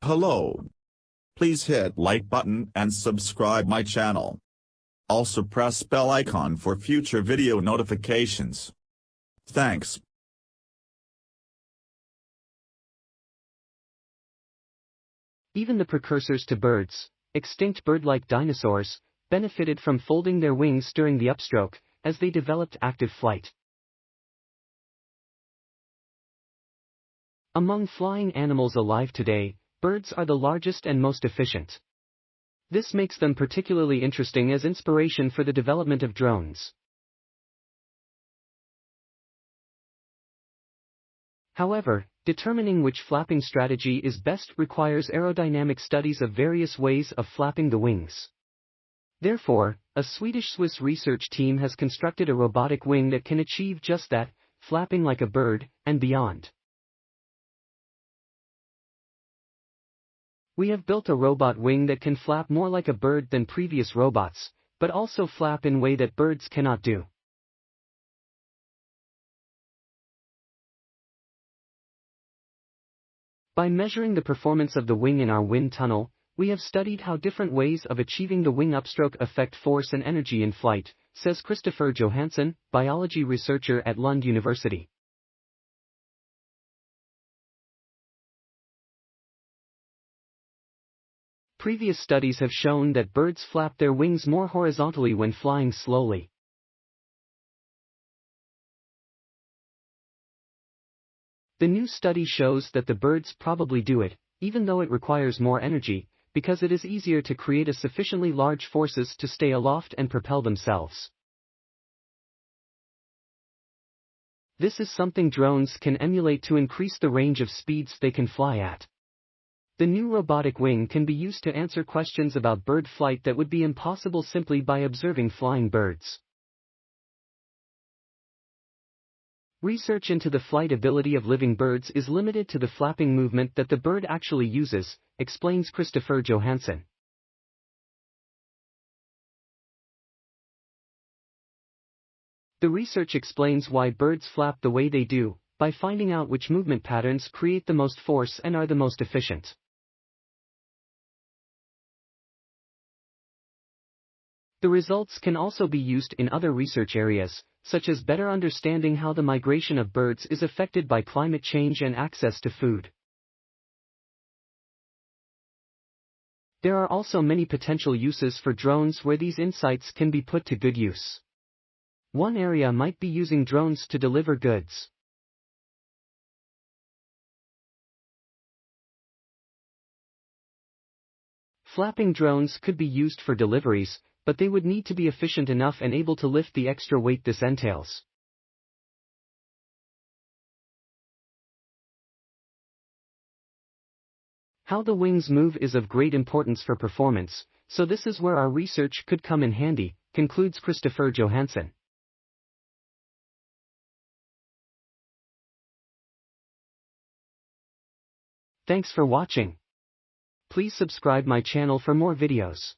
Hello. Please hit like button and subscribe my channel. Also press bell icon for future video notifications. Thanks. Even the precursors to birds, extinct bird-like dinosaurs, benefited from folding their wings during the upstroke, as they developed active flight. Among flying animals alive today, birds are the largest and most efficient. This makes them particularly interesting as inspiration for the development of drones. However, determining which flapping strategy is best requires aerodynamic studies of various ways of flapping the wings. Therefore, a Swedish-Swiss research team has constructed a robotic wing that can achieve just that, flapping like a bird, and beyond. We have built a robot wing that can flap more like a bird than previous robots, but also flap in a way that birds cannot do. By measuring the performance of the wing in our wind tunnel, we have studied how different ways of achieving the wing upstroke affect force and energy in flight, says Christopher Johansson, biology researcher at Lund University. Previous studies have shown that birds flap their wings more horizontally when flying slowly. The new study shows that the birds probably do it, even though it requires more energy, because it is easier to create a sufficiently large forces to stay aloft and propel themselves. This is something drones can emulate to increase the range of speeds they can fly at. The new robotic wing can be used to answer questions about bird flight that would be impossible simply by observing flying birds. Research into the flight ability of living birds is limited to the flapping movement that the bird actually uses, explains Christopher Johansson. The research explains why birds flap the way they do, by finding out which movement patterns create the most force and are the most efficient. The results can also be used in other research areas, such as better understanding how the migration of birds is affected by climate change and access to food. There are also many potential uses for drones where these insights can be put to good use. One area might be using drones to deliver goods. Flapping drones could be used for deliveries, but they would need to be efficient enough and able to lift the extra weight this entails. How the wings move is of great importance for performance, so this is where our research could come in handy, concludes Christopher Johansson. Thanks for watching. Please subscribe my channel for more videos.